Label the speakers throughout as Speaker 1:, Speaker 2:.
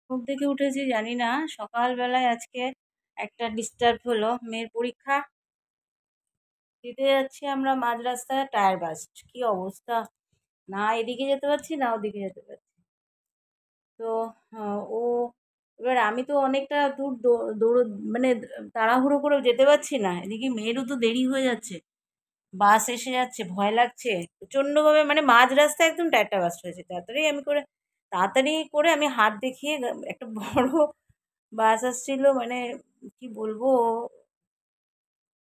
Speaker 1: ঘুম থেকে উঠেছি জানি না সকালবেলায় আজকে একটা ডিস্টার্ব হলো। মেয়ের পরীক্ষা দিতে যাচ্ছি আমরা, মাঝ রাস্তায় টায়ার বাস্ট। কি অবস্থা! না এদিকে যেতে পারছি না ওদিকে যেতে পারছি। তো ও এবার আমি তো অনেকটা দূর দৌড় মানে তাড়াহুড়ো করে যেতে পারছি না, এদিকে মেয়েরও তো দেরি হয়ে যাচ্ছে, বাস এসে যাচ্ছে, ভয় লাগছে প্রচণ্ডভাবে। মানে মাঝ রাস্তায় একদম টায়ারটা বাস্ট হয়েছে। তাড়াতাড়ি করে আমি হাত দেখিয়ে একটা বড় বাস আসছিল, মানে কি বলবো,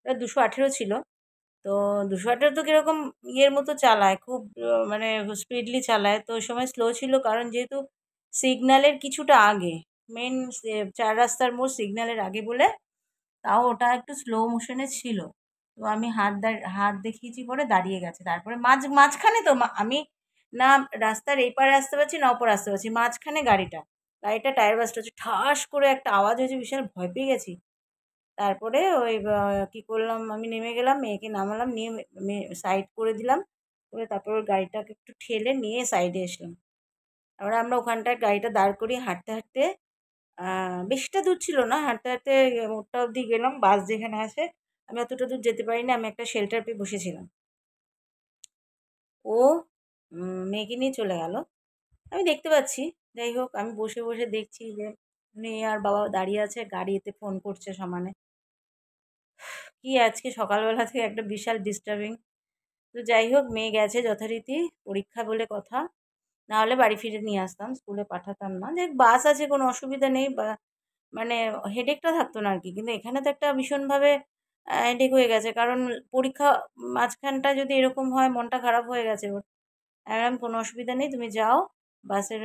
Speaker 1: ওটা 218 ছিল। তো 218 তো কিরকম ইয়ের মতো চালায়, খুব মানে স্পিডলি চালায়। তো ওই সময় স্লো ছিল কারণ যেহেতু সিগন্যালের কিছুটা আগে, মেন 4 রাস্তার মোড় সিগন্যালের আগে বলে, তাও ওটা একটু স্লো মোশনে ছিল। তো আমি হাত দেখিয়েছি, পরে দাঁড়িয়ে গেছে। তারপরে মাঝখানে তো আমি না রাস্তার এই পারে আসতে পারছি না ওপর আসতে পারছি, মাঝখানে গাড়িটা টায়ার বাস্ট হচ্ছে, ঠাস করে একটা আওয়াজ হয়েছে, বিশাল ভয় পেয়ে গেছি। তারপরে ওই কি করলাম, আমি নেমে গেলাম, মেয়েকে নামালাম, নিয়ে সাইড করে দিলাম, করে তারপর ওর গাড়িটাকে একটু ঠেলে নিয়ে সাইডে এসলাম। তারপরে আমরা ওখানটায় গাড়িটা দাঁড় করিয়ে হাঁটতে হাঁটতে, বেশিটা দূর ছিল না, হাঁটতে হাঁটতে মোড়টা অবধি গেলাম, বাস যেখানে আসে। আমি অতটা দূর যেতে পারিনি, আমি একটা শেল্টার পেয়ে বসেছিলাম। ও মেয়েকে নিয়ে চলে গেল, আমি দেখতে পাচ্ছি। যাই হোক, আমি বসে বসে দেখছি যে মেয়ে আর বাবা দাঁড়িয়ে আছে, গাড়িতে ফোন করছে সমানে। কি আজকে সকালবেলা থেকে একটা বিশাল ডিস্টার্বিং। তো যাই হোক, মেয়ে গেছে যথারীতি, পরীক্ষা বলে কথা, না হলে বাড়ি ফিরে নিয়ে আসতাম, স্কুলে পাঠাতাম না। দেখ বাস আছে, কোনো অসুবিধা নেই, বা মানে হেডেকটা থাকতো না আর কি। কিন্তু এখানে তো একটা ভীষণভাবে হেডেক হয়ে গেছে, কারণ পরীক্ষা মাঝখানটা যদি এরকম হয়, মনটা খারাপ হয়ে গেছে ওর। আমি কোনো অসুবিধা নেই, তুমি যাও বাসের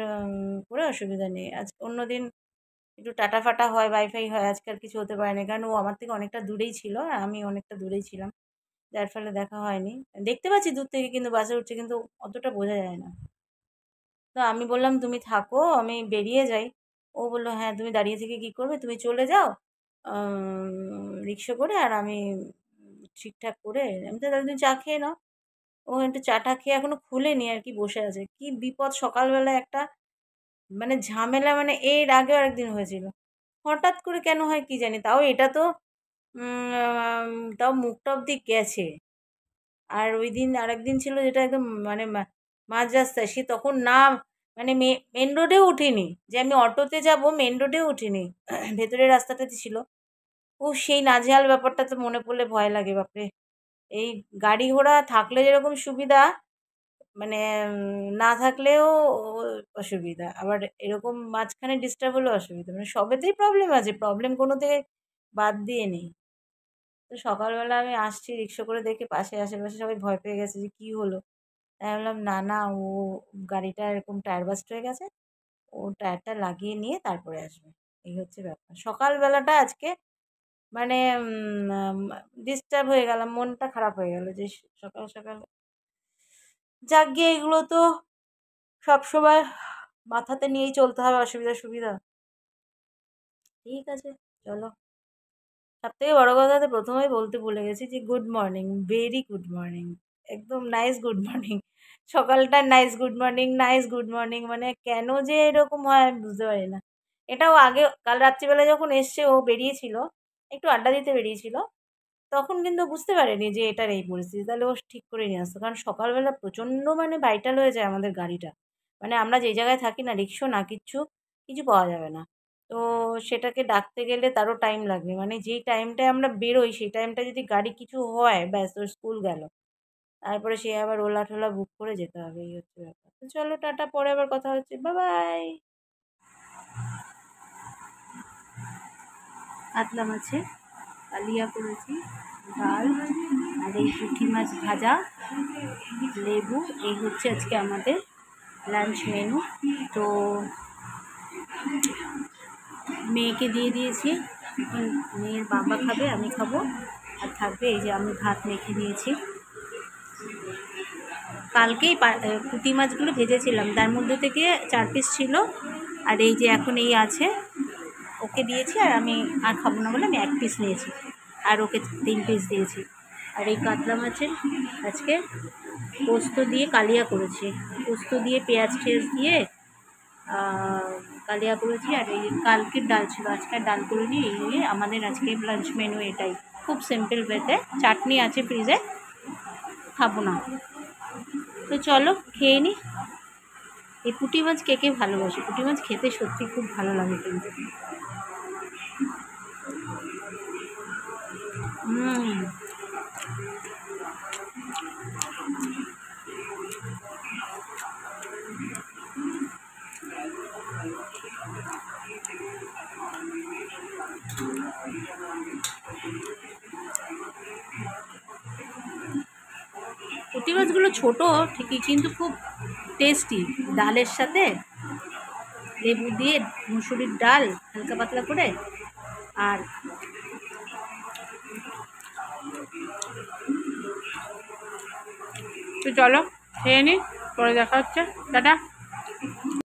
Speaker 1: করে, অসুবিধা নেই। আজ অন্যদিন একটু টাটা ফাটা হয়, ওয়াইফাই হয়, আজকাল কিছু হতে পারে না, কারণ ও আমার থেকে অনেকটা দূরেই ছিল আর আমি অনেকটা দূরেই ছিলাম, যার ফলে দেখা হয়নি। দেখতে পাচ্ছি দূর থেকে, কিন্তু বাসে উঠছে, কিন্তু অতটা বোঝা যায় না। তো আমি বললাম তুমি থাকো, আমি বেরিয়ে যাই। ও বললো হ্যাঁ, তুমি দাঁড়িয়ে থেকে কি করবে, তুমি চলে যাও রিক্সা করে, আর আমি ঠিকঠাক করে। আমি তো তাহলে তুমি চা খেয়ে নাও। ও একটু চাটা খেয়ে এখনো খুলেনি আর কি, বসে আছে। কি বিপদ সকালবেলা একটা, মানে ঝামেলা, মানে এর আগেও আরেকদিন হয়েছিল, হঠাৎ করে কেন হয় কি জানি। তাও এটা তো তাও মুখটা অব্দি গেছে। আর ওই দিন আরেকদিন ছিল যেটা একদম মানে মাঝ রাস্তায়, সে তখন না, মানে মেন রোডেও উঠিনি, যে আমি অটোতে যাব মেন রোডেও উঠিনি, ভেতরের রাস্তাটাতে ছিল। ও সেই নাজেহাল ব্যাপারটা তো মনে পড়লে ভয় লাগে, বাপরে। এই গাড়ি ঘোড়া থাকলে যেরকম সুবিধা, মানে না থাকলেও অসুবিধা, আবার এরকম মাঝখানে ডিস্টার্ব হলেও অসুবিধা, মানে সবেতেই প্রবলেম আছে, প্রবলেম কোনো থেকে বাদ দিয়ে নেই। তো সকালবেলা আমি আসছি রিক্সা করে, দেখে পাশে আশেপাশে সবাই ভয় পেয়ে গেছে যে কী হলো। তাই বললাম না না, ও গাড়িটা এরকম টায়ার বাস্ট হয়ে গেছে, ও টায়ারটা লাগিয়ে নিয়ে তারপরে আসবে। এই হচ্ছে ব্যাপার। সকালবেলাটা আজকে মানে ডিস্টার্ব হয়ে গেলাম, মনটা খারাপ হয়ে গেল যে সকাল সকাল। যাক গিয়ে, এগুলো তো সবসময় মাথাতে নিয়েই চলতে হবে, অসুবিধা সুবিধা। ঠিক আছে, চলো। সবথেকে বড় কথা, তো প্রথমেই বলতে ভুলে গেছি যে good morning, very good morning, একদম নাইস গুড মর্নিং। সকালটা nice good morning, nice good morning, মানে কেন যে এরকম হয় আমি বুঝতে পারি না। এটাও আগে কাল রাত্রিবেলা যখন এসছে, ও বেরিয়েছিল, একটু আড্ডা দিতে বেরিয়েছিল, তখন কিন্তু বুঝতে পারেনি যে এটার এই পরিস্থিতি, তাহলে ও ঠিক করে নিয়ে আসতো। কারণ সকালবেলা প্রচণ্ড মানে ভাইটাল হয়ে যায় আমাদের গাড়িটা, মানে আমরা যেই জায়গায় থাকি না, রিক্সা না কিচ্ছু, কিছু পাওয়া যাবে না। তো সেটাকে ডাকতে গেলে তারও টাইম লাগবে, মানে যেই টাইমটায় আমরা বেরোই সেই টাইমটা যদি গাড়ি কিছু হয়, ব্যাস ওর স্কুল গেল। তারপরে সে আবার ওলা টোলা বুক করে যেতে হবে, এই হচ্ছে ব্যাপার। তো চলো টাটা, পরে আবার কথা হচ্ছে, বাই বাই। কাতলা মাছে কালিয়া করেছি, ডাল, আর এই পুঁটি মাছ ভাজা, লেবু, এই হচ্ছে আজকে আমাদের লাঞ্চ মেনু। তো মেয়েকে দিয়ে দিয়েছি, এখন মেয়ের বাবা খাবে, আমি খাবো, আর থাকবে এই যে আমি ভাত মেখে দিয়েছি। কালকেই পুঁটি মাছগুলো ভেজেছিলাম, তার মধ্যে থেকে 4 পিস ছিল, আর এই যে এখন এই আছে, ওকে দিয়েছি। আর আমি আর খাবো না বলে আমি 1 পিস নিয়েছি, আর ওকে 3 পিস দিয়েছি। আর এই কাতলা মাছের আজকে পোস্ত দিয়ে কালিয়া করেছি, পোস্ত দিয়ে পেঁয়াজ টেয়াজ দিয়ে কালিয়া করেছি, আর এই কালকের ডাল ছিল, আজকে ডাল করিনি। এই নিয়ে আমাদের আজকে লাঞ্চ মেনু এটাই, খুব সিম্পল ওয়েতে। চাটনি আছে ফ্রিজে, খাবো না। তো চলো খেয়ে নি। এই পুঁটি মাছ কে কে ভালোবাসে? পুঁটি মাছ খেতে সত্যি খুব ভালো লাগে কিন্তু। পুঁটি মাছগুলো ছোটো ঠিকই, কিন্তু খুব টেস্টি। ডালের সাথে লেবু দিয়ে মুসুরির ডাল হালকা পাতলা করে, আর তো চলো খেয়ে নি, পরে দেখা হচ্ছে, টাটা।